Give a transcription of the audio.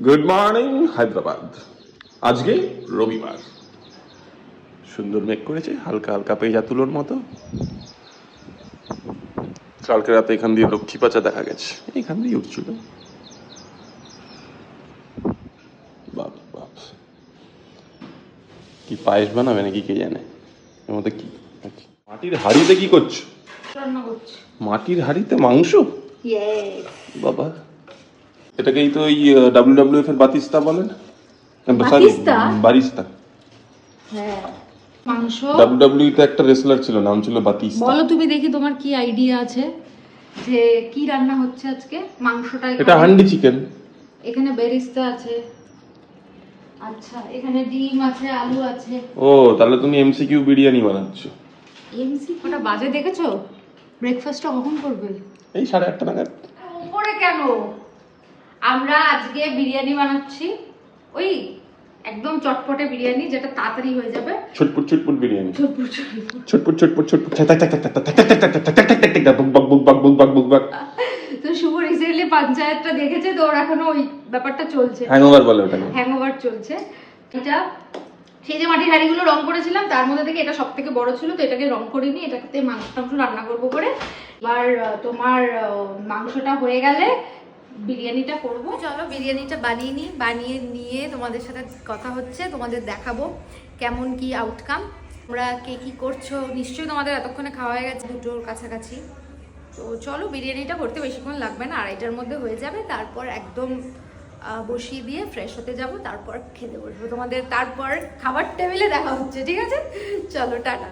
Good morning Hyderabad. আজকে রবিবার, সুন্দর মেঘ করেছে, হালকা হালকা পেঁজা তুলোর মতো। কালকে রাতে এখান দিয়ে লক্ষ্মী পাচা দেখা গেছে, এখান দিয়ে উঠছিল। বাপ বাপ, কি পায়েস বানাবে নাকি কে জানে। এর মধ্যে কি মাটির হাঁড়িতে কি করছো? রান্না করছি। মাটির হাঁড়িতে মাংস? ইয়েস। বাবা, এটাকেই তো ওই WWF এর বাতিস্তা বলেন। সরি, বাতিস্তা? বারিস্তা। হ্যাঁ, মাংস। WWE তে একটা রেসলার ছিল, নাম ছিল বাতিস্তা। বলো তুমি দেখি তোমার কি আইডিয়া আছে যে কি রান্না হচ্ছে আজকে। মাংসটা এটা হান্ডি চিকেন। এখানে বেরিস্তা আছে, আচ্ছা এখানে ডিম আছে, আলু আছে। ও, তাহলে তুমি MCQ বিরিয়ানি বানাচ্ছো। এমসি কটা বাজে দেখেছো? ব্রেকফাস্টটা কখন করবে? এই 8:30 নাগাদ। উপরে কেন? আমরা আজকে বিরিয়ানি বানাচ্ছি, ওই একদম চটপটে বিরিয়ানি যেটা তাড়াতাড়ি হয়ে যাবে। ছটপট ছটপট বিরিয়ানি। ছটপট ছটপট। ছটপট ছটপট ছটপট টাক টাক টাক টাক টাক টাক টাক টাক টাক টাক টাক টাক টাক বুক বাক বুক বাক বুক বাক বুক বাক। তো শুভ রিসেন্টলি পঞ্চায়েতটা দেখেছে, তো ওর এখনো ওই ব্যাপারটা চলছে, হ্যাংওভার বলে ওটাকে। হ্যাংওভার চলছে। এটা সেই যে মাটির হাঁড়িগুলো রং করেছিলাম, তার মধ্যে থেকে এটা সব থেকে বড় ছিল, তো এটাকে রং করিনি, এটাতে মাংস টাংস রান্না করবো করে। এবার তোমার মাংসটা হয়ে গেলে বিরিয়ানিটা করব। চলো বিরিয়ানিটা বানিয়ে নিই, বানিয়ে নিয়ে তোমাদের সাথে কথা হচ্ছে, তোমাদের দেখাবো কেমন কি আউটকাম। তোমরা কে কি করছো, নিশ্চয়ই তোমাদের এতক্ষণে খাওয়া হয়ে গেছে 2টোর কাছাকাছি। তো চলো বিরিয়ানিটা করতে বেশিক্ষণ লাগবে না, 2:30টার মধ্যে হয়ে যাবে। তারপর একদম বসিয়ে দিয়ে ফ্রেশ হতে যাব, তারপর খেতে বসবো তোমাদের, তারপর খাবার টেবিলে দেখা হচ্ছে, ঠিক আছে? চলো টাটা।